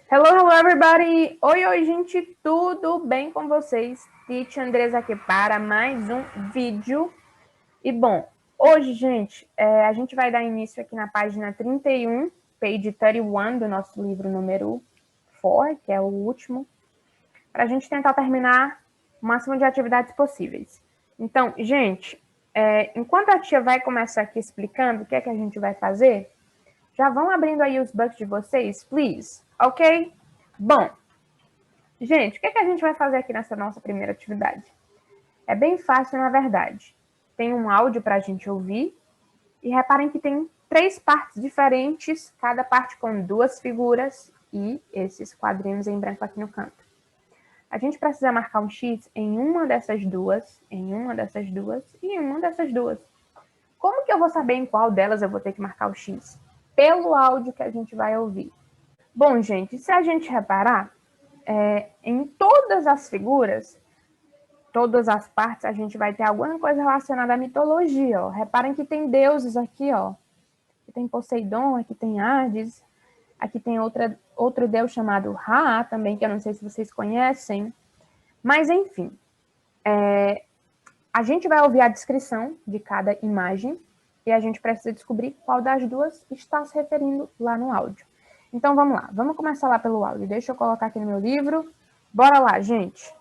Hello, hello everybody! Oi, gente, tudo bem com vocês? Teacher Andresa aqui para mais um vídeo. E bom, hoje, gente, a gente vai dar início aqui na página 31, page 31 do nosso livro número 4, que é o último, para a gente tentar terminar o máximo de atividades possíveis. Então, gente, enquanto a tia vai começar aqui explicando o que é que a gente vai fazer, já vão abrindo aí os bucks de vocês, please, ok? Bom, gente, o que é que a gente vai fazer aqui nessa nossa primeira atividade? É bem fácil, na verdade. Tem um áudio para a gente ouvir e reparem que tem 3 partes diferentes, cada parte com 2 figuras e esses quadrinhos em branco aqui no canto. A gente precisa marcar um X em uma dessas duas, em uma dessas duas e em uma dessas duas. Como que eu vou saber em qual delas eu vou ter que marcar o X? Pelo áudio que a gente vai ouvir. Bom, gente, se a gente reparar, em todas as figuras, todas as partes, a gente vai ter alguma coisa relacionada à mitologia. Ó. Reparem que tem deuses aqui, ó. Aqui tem Poseidon, aqui tem Hades, aqui tem outro deus chamado Ra também, que eu não sei se vocês conhecem. Mas, enfim, a gente vai ouvir a descrição de cada imagem e a gente precisa descobrir qual das duas está se referindo lá no áudio. Então, vamos lá. Vamos começar lá pelo áudio. Deixa eu colocar aqui no meu livro. Bora lá, gente.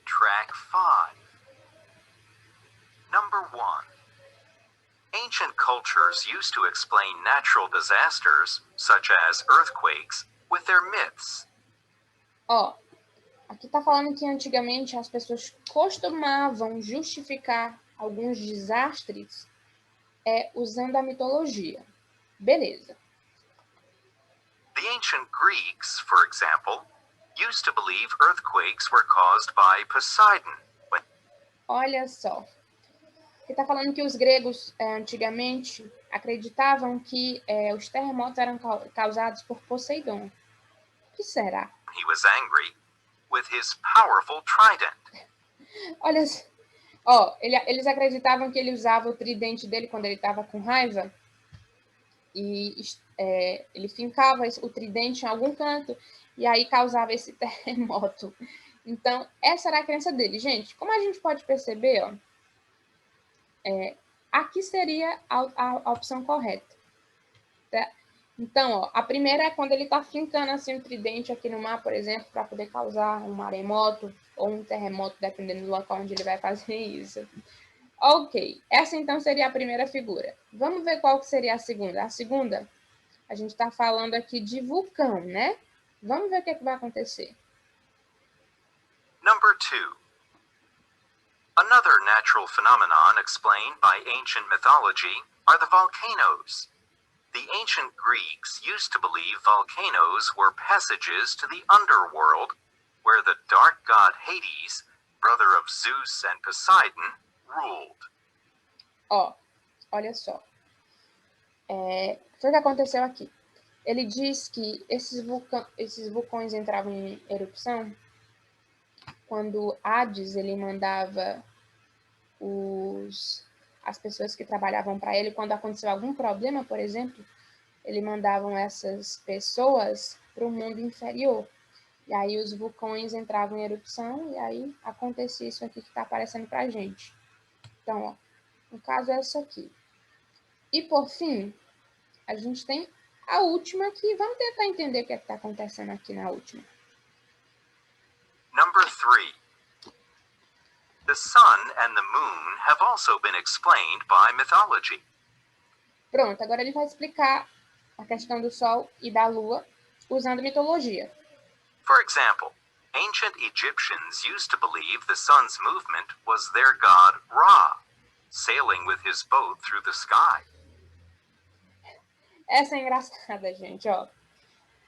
Track 5. Number 1. Ancient cultures used to explain natural disasters, such as earthquakes, with their myths. Ó, aqui tá falando que antigamente as pessoas costumavam justificar alguns desastres usando a mitologia. Beleza. The ancient Greeks, for example, used to believe earthquakes were caused by Poseidon. Olha só. Aqui tá falando que os gregos antigamente acreditavam que os terremotos eram causados por Poseidon. O que será? He was angry with his powerful trident. Olha, ó, eles acreditavam que ele usava o tridente dele quando ele estava com raiva e ele fincava o tridente em algum canto e aí causava esse terremoto. Então, essa era a crença dele. Gente, como a gente pode perceber, ó, aqui seria a opção correta. Tá? Então, ó, a primeira é quando ele está fincando assim o tridente aqui no mar, por exemplo, para poder causar um maremoto ou um terremoto, dependendo do local onde ele vai fazer isso. Ok, essa então seria a primeira figura. Vamos ver qual que seria a segunda. A segunda, a gente está falando aqui de vulcão, né? Vamos ver o que é que vai acontecer. Number 2. Another natural phenomenon explained by ancient mythology are the volcanoes. The ancient Greeks used to believe volcanoes were passages to the underworld, where the dark god Hades, brother of Zeus and Poseidon, ruled. Ó, olha só. Foi o que aconteceu aqui. Ele diz que esses vulcões entravam em erupção quando Hades ele mandava as pessoas que trabalhavam para ele, quando aconteceu algum problema, por exemplo, ele mandavam essas pessoas para o mundo inferior. E aí os vulcões entravam em erupção e aí acontecia isso aqui que está aparecendo para a gente. Então, ó, no caso é isso aqui. E por fim, a gente tem a última aqui. Vamos tentar entender o que está acontecendo aqui na última. Number 3. The sun and the moon have also been explained by mythology. Pronto, agora ele vai explicar a questão do Sol e da Lua usando mitologia. For example, ancient Egyptians used to believe the sun's movement was their god Ra, sailing with his boat through the sky. Essa é engraçada, gente, ó.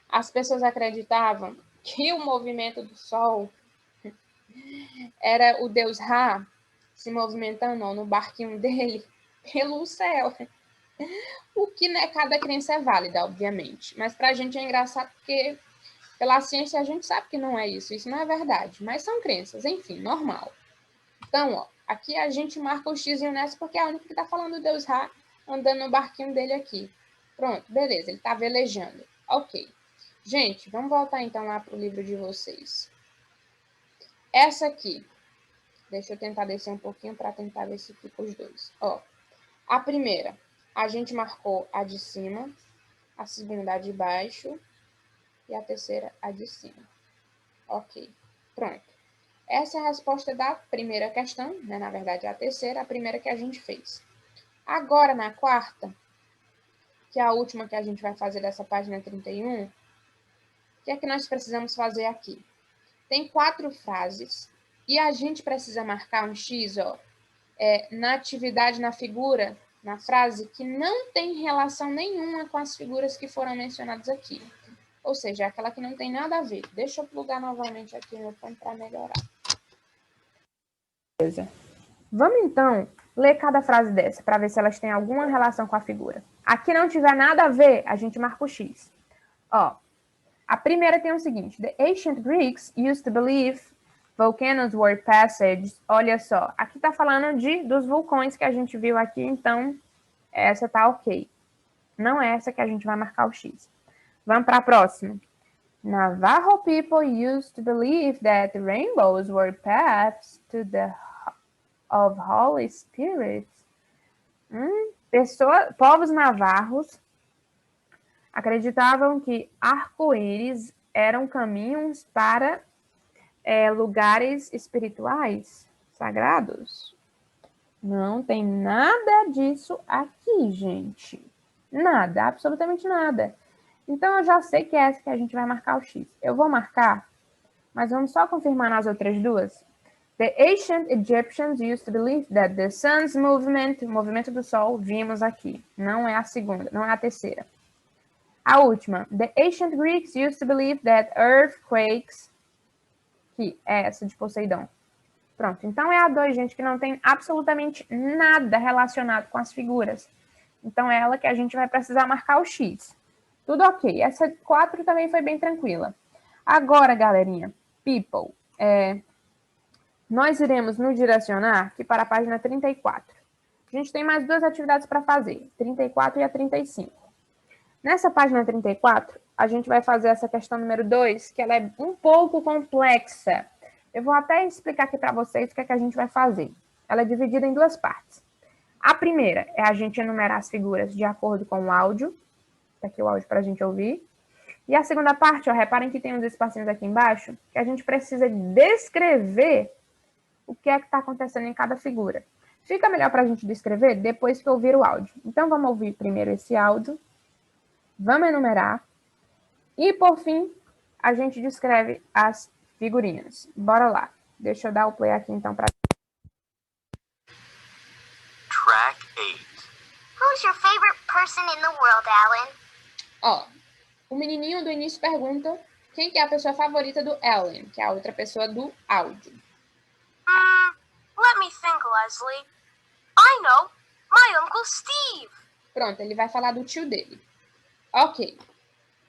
As pessoas acreditavam que o movimento do Sol era o deus Ra se movimentando no barquinho dele pelo céu. O que, né, cada crença é válida, obviamente. Mas pra gente é engraçado porque pela ciência a gente sabe que não é isso. Isso não é verdade. Mas são crenças, enfim, normal. Então, ó, aqui a gente marca o xizinho nessa porque é a única que tá falando do deus Ra andando no barquinho dele aqui. Pronto, beleza, ele tá velejando. Ok. Gente, vamos voltar então lá para o livro de vocês. Essa aqui. Deixa eu tentar descer um pouquinho para tentar ver se fica os dois. Ó, a primeira, a gente marcou a de cima, a segunda a de baixo e a terceira a de cima. Ok, pronto. Essa é a resposta da primeira questão, né? Na verdade, é a terceira, a primeira que a gente fez. Agora, na quarta, que é a última que a gente vai fazer dessa página 31, o que é que nós precisamos fazer aqui? Tem 4 frases e a gente precisa marcar um X, ó, na atividade, na figura, na frase, que não tem relação nenhuma com as figuras que foram mencionadas aqui. Ou seja, aquela que não tem nada a ver. Deixa eu plugar novamente aqui no fone para melhorar. Beleza. Vamos, então, ler cada frase dessa, para ver se elas têm alguma relação com a figura. Aqui não tiver nada a ver, a gente marca o X. Ó, a primeira tem o seguinte. The ancient Greeks used to believe volcanoes were passages. Olha só, aqui tá falando dos vulcões que a gente viu aqui, então essa tá ok. Não é essa que a gente vai marcar o X. Vamos para a próxima. Navajo people used to believe that rainbows were paths to the of Holy Spirits. Povos navarros acreditavam que arco-íris eram caminhos para lugares espirituais, sagrados. Não tem nada disso aqui, gente. Nada, absolutamente nada. Então, eu já sei que é essa que a gente vai marcar o X. Eu vou marcar, mas vamos só confirmar nas outras duas. The ancient Egyptians used to believe that the sun's movement, o movimento do sol, vimos aqui. Não é a segunda, não é a terceira. A última. The ancient Greeks used to believe that earthquakes, que é essa de Poseidon. Pronto, então é a 2, gente, que não tem absolutamente nada relacionado com as figuras. Então é ela que a gente vai precisar marcar o X. Tudo ok. Essa 4 também foi bem tranquila. Agora, galerinha, people, nós iremos nos direcionar aqui para a página 34. A gente tem mais 2 atividades para fazer, 34 e a 35. Nessa página 34, a gente vai fazer essa questão número 2, que ela é um pouco complexa. Eu vou até explicar aqui para vocês o que é que a gente vai fazer. Ela é dividida em 2 partes. A primeira é a gente enumerar as figuras de acordo com o áudio. Tá aqui o áudio para a gente ouvir. E a segunda parte, ó, reparem que tem uns espacinhos aqui embaixo, que a gente precisa descrever o que é que está acontecendo em cada figura. Fica melhor para a gente descrever depois que ouvir o áudio. Então, vamos ouvir primeiro esse áudio. Vamos enumerar. E, por fim, a gente descreve as figurinhas. Bora lá. Deixa eu dar o play aqui, então, para... Track 8. Who's your favorite person in the world, Alan? Ó, o menininho do início pergunta quem que é a pessoa favorita do Alan, que é a outra pessoa do áudio. Let me think, Leslie. I know, my Uncle Steve. Pronto, ele vai falar do tio dele. Ok.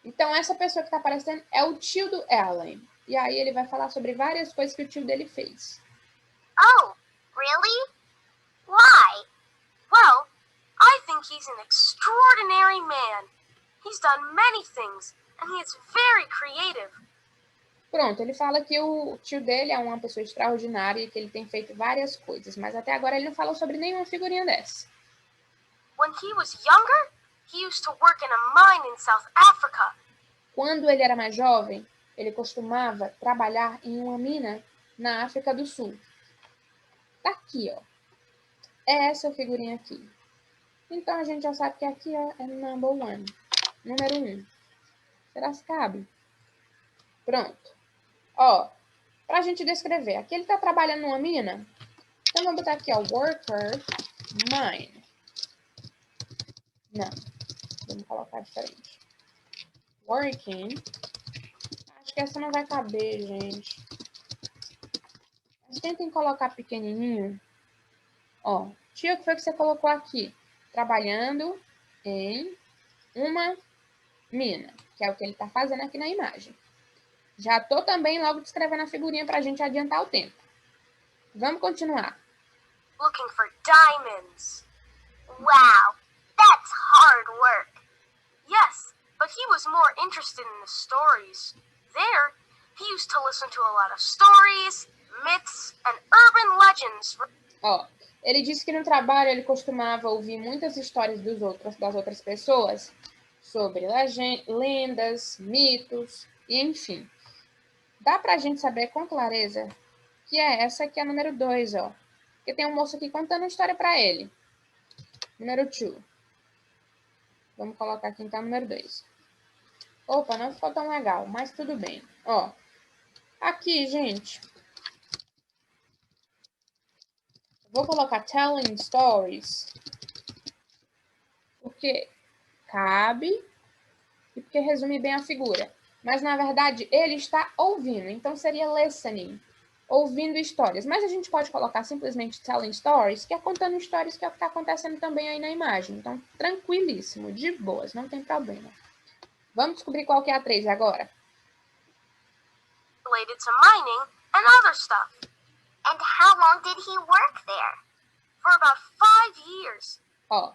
Então, essa pessoa que está aparecendo é o tio do Alan. E aí ele vai falar sobre várias coisas que o tio dele fez. Oh, really? Why? Well, I think he's an extraordinary man. He's done many things, and he is very creative. Pronto, ele fala que o tio dele é uma pessoa extraordinária e que ele tem feito várias coisas, mas até agora ele não falou sobre nenhuma figurinha dessa. When he was younger, he used to work in a mine in South Africa. Quando ele era mais jovem, ele costumava trabalhar em uma mina na África do Sul. Tá aqui, ó. É essa figurinha aqui. Então, a gente já sabe que aqui ó, é number 1. Número 1. Será que cabe? Pronto. Ó, pra gente descrever. Aqui ele tá trabalhando numa mina. Então, vamos botar aqui, ó, worker, mine. Não. Vamos colocar diferente. Working. Acho que essa não vai caber, gente. Mas tentem colocar pequenininho. Ó, tio, o que foi que você colocou aqui? Trabalhando em uma mina, que é o que ele tá fazendo aqui na imagem. Já tô também logo descrevendo a figurinha pra gente adiantar o tempo. Vamos continuar. Looking for diamonds. Wow, that's hard work. Yes, but he was more interested in the stories. There, he used to listen to a lot of stories, myths, and urban legends. Ó, ele disse que no trabalho ele costumava ouvir muitas histórias das outras pessoas sobre lendas, mitos e enfim. Dá pra gente saber com clareza que essa aqui é a número 2, ó. Porque tem um moço aqui contando uma história pra ele. Número 2. Vamos colocar aqui então número 2. Opa, não ficou tão legal, mas tudo bem. Ó, aqui, gente, vou colocar telling stories, porque cabe e porque resume bem a figura. Mas, na verdade, ele está ouvindo, então seria listening, ouvindo histórias. Mas a gente pode colocar simplesmente telling stories, que é contando histórias, que é o que está acontecendo também aí na imagem. Então, tranquilíssimo, de boas, não tem problema. Vamos descobrir qual que é a 3 agora. Related to mining and other stuff. And how long did he work there? For about 5 years. Ó,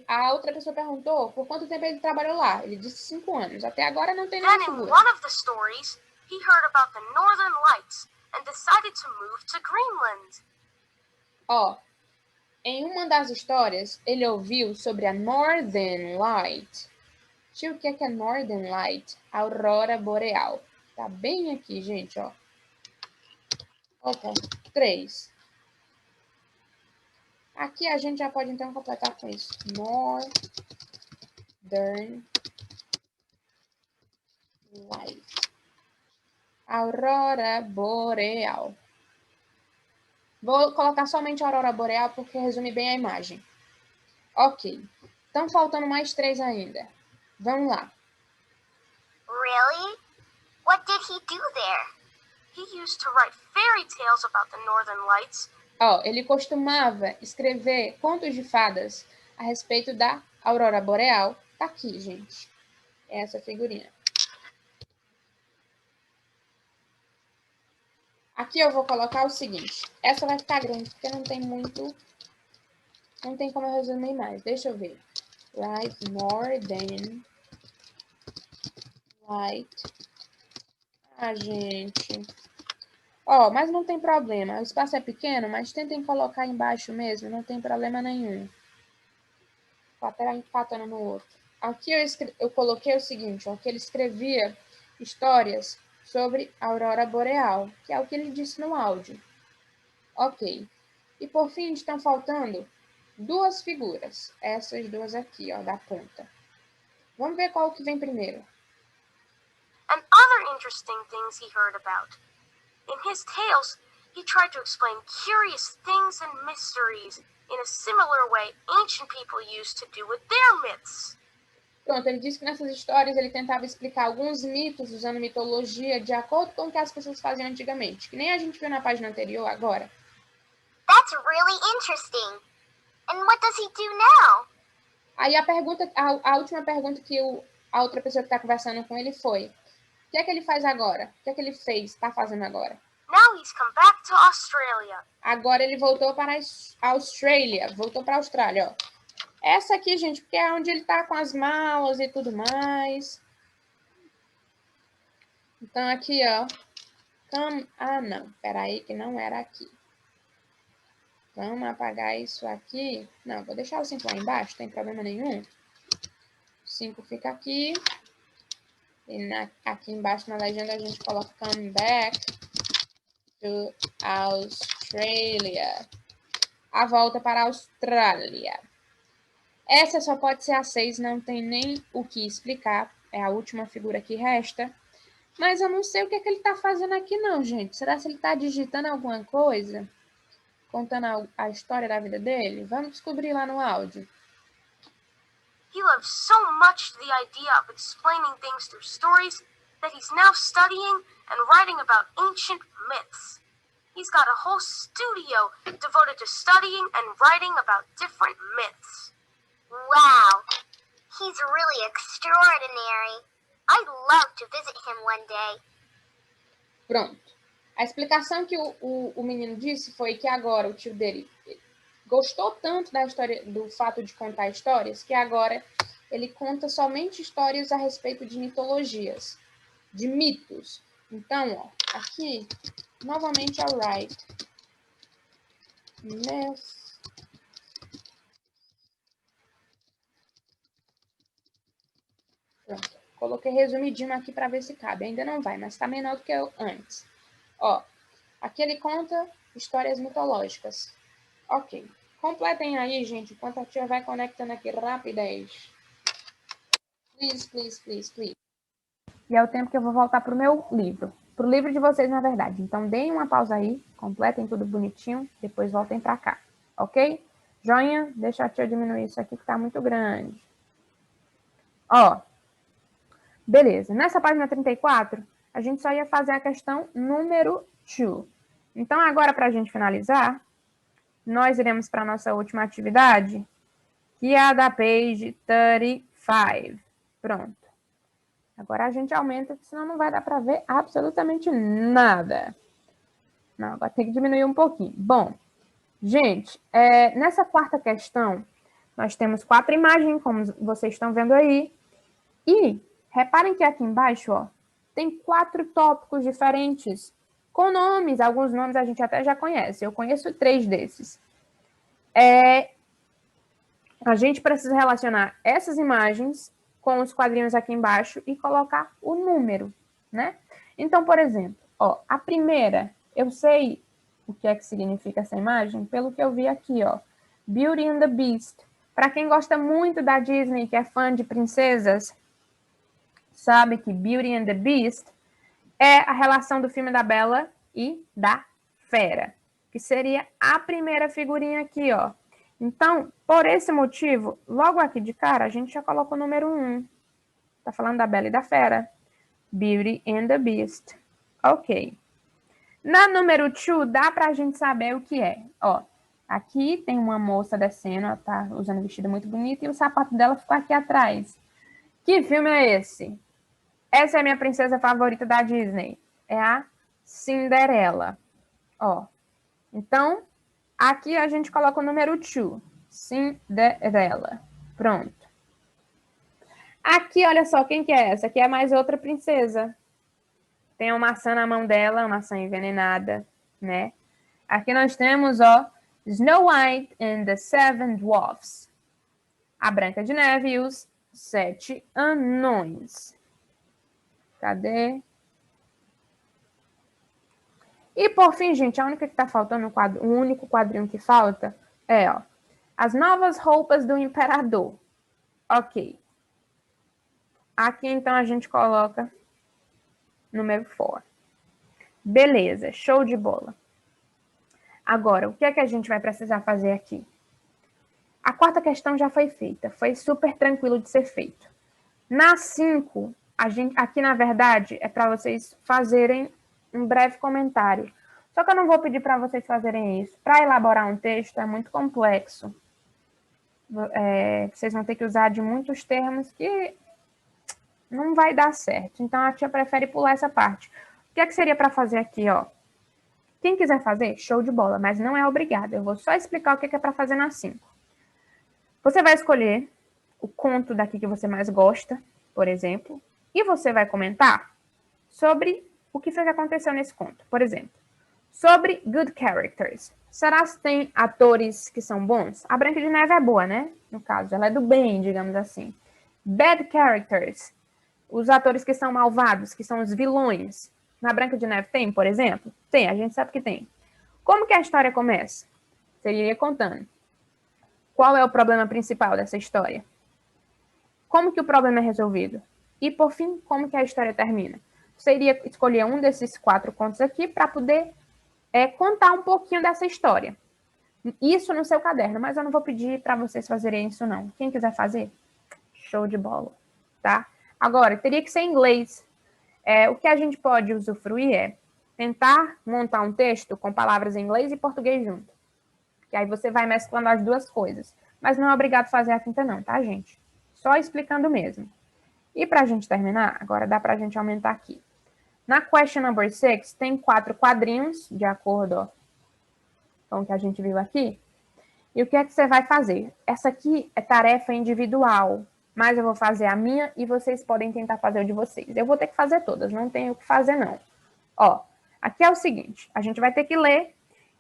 a outra pessoa perguntou por quanto tempo ele trabalhou lá. Ele disse 5 anos. Até agora não tem nenhuma Then in figura. one of the stories, he heard about the Northern Lights and decided to move to Greenland. Ó, em uma das histórias, ele ouviu sobre a Northern Light. Tio, o que é Northern Light? Aurora Boreal. Tá bem aqui, gente, ó. Opa, 3. Aqui a gente já pode, então, completar com isso. Northern Light. Aurora Boreal. Vou colocar somente a Aurora Boreal porque resume bem a imagem. Ok. Estão faltando mais 3 ainda. Vamos lá. Really? What did he do there? He used to write fairy tales about the Northern Lights. Ó, ele costumava escrever contos de fadas a respeito da Aurora Boreal. Tá aqui, gente. Essa figurinha. Aqui eu vou colocar o seguinte. Essa vai ficar grande, porque não tem muito... Não tem como eu resumir mais. Deixa eu ver. Right, Northern Light. Ah, gente. Ó, mas não tem problema. O espaço é pequeno, mas tentem colocar embaixo mesmo. Não tem problema nenhum. Vou até empatando no outro. Aqui eu coloquei o seguinte, ó. Que ele escrevia histórias sobre a Aurora Boreal. Que é o que ele disse no áudio. Ok. E por fim, estão faltando 2 figuras. Essas 2 aqui, ó, da ponta. Vamos ver qual que vem primeiro. And other interesting things he heard about. In his tales, he tried to explain curious things and mysteries in a similar way ancient people used to do with their myths. Pronto, ele disse que nessas histórias ele tentava explicar alguns mitos usando mitologia de acordo com o que as pessoas faziam antigamente, que nem a gente viu na página anterior agora. That's really interesting. And what does he do now? Aí a última pergunta que a outra pessoa que está conversando com ele foi: o que é que ele faz agora? O que é que ele está fazendo agora? Now he's come back to Australia. Agora ele voltou para a Austrália, voltou para a Austrália, ó. Essa aqui, gente, porque é onde ele está com as malas e tudo mais. Então aqui, ó. Ah, não, peraí que não era aqui. Vamos apagar isso aqui. Não, vou deixar o 5 lá embaixo, não tem problema nenhum. O 5 fica aqui. E aqui embaixo na legenda a gente coloca come back to Australia. A volta para a Austrália. Essa só pode ser a 6, não tem nem o que explicar. É a última figura que resta. Mas eu não sei o que é que ele está fazendo aqui não, gente. Será que ele está digitando alguma coisa? Contando a história da vida dele? Vamos descobrir lá no áudio. He loves so much the idea of explaining things through stories that he's now studying and writing about ancient myths. He's got a whole studio devoted to studying and writing about different myths. Wow. He's really extraordinary. I'd love to visit him one day. Pronto. A explicação que o menino disse foi que agora o tio dele gostou tanto da história, do fato de contar histórias, que agora ele conta somente histórias a respeito de mitologias, de mitos. Então, ó, aqui, novamente a write myths. Pronto. Coloquei resumidinho aqui para ver se cabe. Ainda não vai, mas está menor do que eu antes. Ó, aqui ele conta histórias mitológicas. Ok. Completem aí, gente, enquanto a tia vai conectando aqui rapidez. Please, please, please, please. E é o tempo que eu vou voltar para o meu livro. Para o livro de vocês, na verdade. Então, deem uma pausa aí, completem tudo bonitinho, depois voltem para cá. Ok? Joinha, deixa a tia diminuir isso aqui que está muito grande. Ó, beleza. Nessa página 34, a gente só ia fazer a questão número 2. Então, agora, para a gente finalizar, nós iremos para a nossa última atividade, que é a da page 35. Pronto. Agora a gente aumenta, senão não vai dar para ver absolutamente nada. Não, agora tem que diminuir um pouquinho. Bom, gente, nessa quarta questão, nós temos 4 imagens, como vocês estão vendo aí. E reparem que aqui embaixo, ó, tem 4 tópicos diferentes, com nomes. Alguns nomes a gente até já conhece. Eu conheço 3 desses. A gente precisa relacionar essas imagens com os quadrinhos aqui embaixo e colocar o número, né? Então, por exemplo, ó, a primeira, eu sei o que é que significa essa imagem pelo que eu vi aqui, ó. Beauty and the Beast. Para quem gosta muito da Disney, que é fã de princesas, sabe que Beauty and the Beast é a relação do filme da Bela e da Fera, que seria a primeira figurinha aqui, ó. Então, por esse motivo, logo aqui de cara, a gente já coloca o número 1. Tá falando da Bela e da Fera. Beauty and the Beast. Ok. Na número 2, dá pra gente saber o que é. Ó, aqui tem uma moça descendo, ela tá usando um vestido muito bonito e o sapato dela ficou aqui atrás. Que filme é esse? Essa é a minha princesa favorita da Disney. É a Cinderela. Ó, então, aqui a gente coloca o número 2. Cinderela. Pronto. Aqui, olha só, quem que é essa? Aqui é mais outra princesa. Tem uma maçã na mão dela, uma maçã envenenada, né? Aqui nós temos, ó, Snow White and the Seven Dwarfs. A Branca de Neve e os 7 Anões. Cadê? E por fim, gente, a única que tá faltando, o único quadrinho que falta é, ó, as novas roupas do imperador. Ok. Aqui, então, a gente coloca número 4. Beleza, show de bola. Agora, o que é que a gente vai precisar fazer aqui? A quarta questão já foi feita, foi super tranquilo de ser feito. Na 5, aqui, na verdade, é para vocês fazerem um breve comentário. Só que eu não vou pedir para vocês fazerem isso. Para elaborar um texto é muito complexo. Vocês vão ter que usar de muitos termos que não vai dar certo. Então, a tia prefere pular essa parte. O que é que seria para fazer aqui, ó? Quem quiser fazer, show de bola, mas não é obrigado. Eu vou só explicar o que é para fazer na 5. Você vai escolher o conto daqui que você mais gosta, por exemplo, e você vai comentar sobre o que foi que aconteceu nesse conto. Por exemplo, sobre good characters. Será que tem atores que são bons? A Branca de Neve é boa, né? No caso, ela é do bem, digamos assim. Bad characters. Os atores que são malvados, que são os vilões. Na Branca de Neve tem, por exemplo? Tem, a gente sabe que tem. Como que a história começa? Você iria contando. Qual é o problema principal dessa história? Como que o problema é resolvido? E, por fim, como que a história termina? Você iria escolher um desses 4 contos aqui para poder contar um pouquinho dessa história. Isso no seu caderno, mas eu não vou pedir para vocês fazerem isso, não. Quem quiser fazer, show de bola, tá? Agora, teria que ser em inglês. O que a gente pode usufruir é tentar montar um texto com palavras em inglês e português junto. Que aí você vai mesclando as duas coisas. Mas não é obrigado a fazer a quinta não, tá, gente? Só explicando mesmo. E para a gente terminar, agora dá para a gente aumentar aqui. Na question number 6, tem 4 quadrinhos, de acordo ó, com o que a gente viu aqui. E o que é que você vai fazer? Essa aqui é tarefa individual. mas eu vou fazer a minha e vocês podem tentar fazer o de vocês. Eu vou ter que fazer todas, não tenho o que fazer não. Ó, aqui é o seguinte, a gente vai ter que ler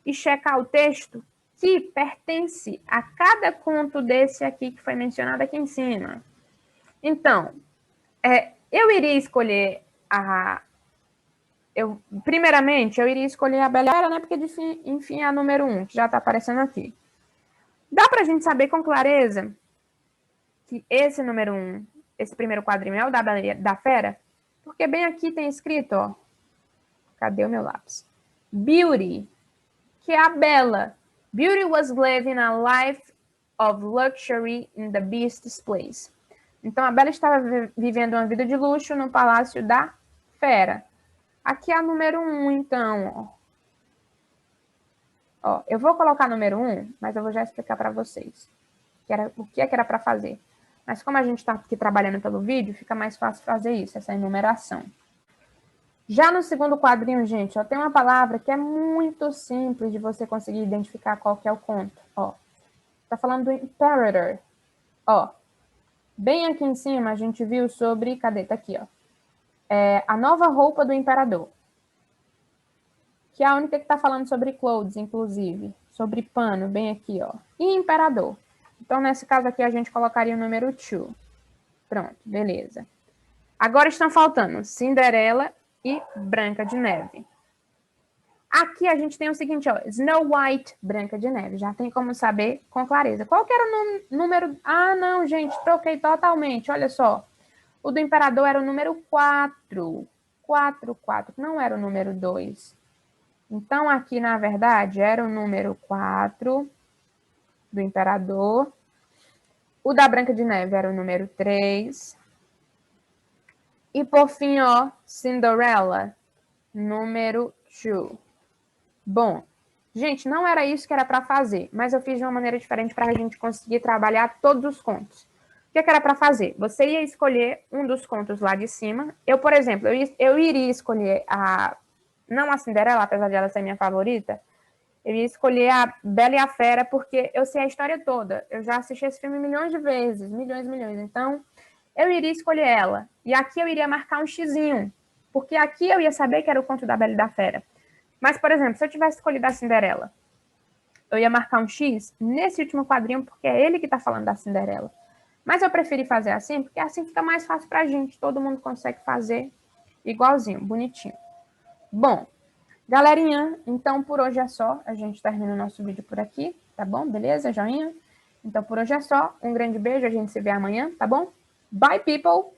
e checar o texto que pertence a cada conto desse aqui que foi mencionado aqui em cima. Então, eu iria escolher primeiramente, eu iria escolher a Bela e a Fera, né? Porque, enfim, é a número 1, que já está aparecendo aqui. Dá para a gente saber com clareza que esse número 1, esse primeiro quadrinho é o da Bela e da Fera? Porque bem aqui tem escrito, ó. Cadê o meu lápis? Beauty, que é a Bela. Beauty was living a life of luxury in the Beast's place. Então, a Bela estava vivendo uma vida de luxo no palácio da Fera. Aqui é a número 1, então, ó. Eu vou colocar número 1, mas eu vou já explicar para vocês o que era para fazer. Mas como a gente está aqui trabalhando pelo vídeo, fica mais fácil fazer isso, essa enumeração. Já no segundo quadrinho, gente, ó, tem uma palavra que é muito simples de você conseguir identificar qual que é o conto. Ó, tá falando do Imperator. Ó, bem aqui em cima a gente viu sobre... Cadê? Tá aqui, ó. A nova roupa do imperador. Que é a única que está falando sobre clothes, inclusive. Sobre pano, bem aqui, ó. E imperador. Então, nesse caso aqui, a gente colocaria o número 2. Pronto, beleza. Agora estão faltando Cinderela e Branca de Neve. Aqui a gente tem o seguinte, ó. Snow White, Branca de Neve. Já tem como saber com clareza. Qual que era o número... Ah, não, gente, troquei totalmente. Olha só. O do imperador era o número 4. 4, não era o número 2. Então, aqui, na verdade, era o número 4 do imperador. O da Branca de Neve era o número 3. E, por fim, ó, Cinderella, número 2. Bom, gente, não era isso que era para fazer, mas eu fiz de uma maneira diferente para a gente conseguir trabalhar todos os contos. O que era para fazer? Você ia escolher um dos contos lá de cima. Eu, por exemplo, eu iria escolher não a Cinderela, apesar de ela ser minha favorita, eu ia escolher a Bela e a Fera, porque eu sei a história toda. Eu já assisti esse filme milhões de vezes, milhões. Então, eu iria escolher ela. E aqui eu iria marcar um xizinho, porque aqui eu ia saber que era o conto da Bela e da Fera. Mas, por exemplo, se eu tivesse escolhido a Cinderela, eu ia marcar um X nesse último quadrinho, porque é ele que está falando da Cinderela. Mas eu preferi fazer assim, porque assim fica mais fácil pra gente. Todo mundo consegue fazer igualzinho, bonitinho. Bom, galerinha, então por hoje é só. A gente termina o nosso vídeo por aqui, tá bom? Beleza, joinha? Então por hoje é só. Um grande beijo, a gente se vê amanhã, tá bom? Bye, people!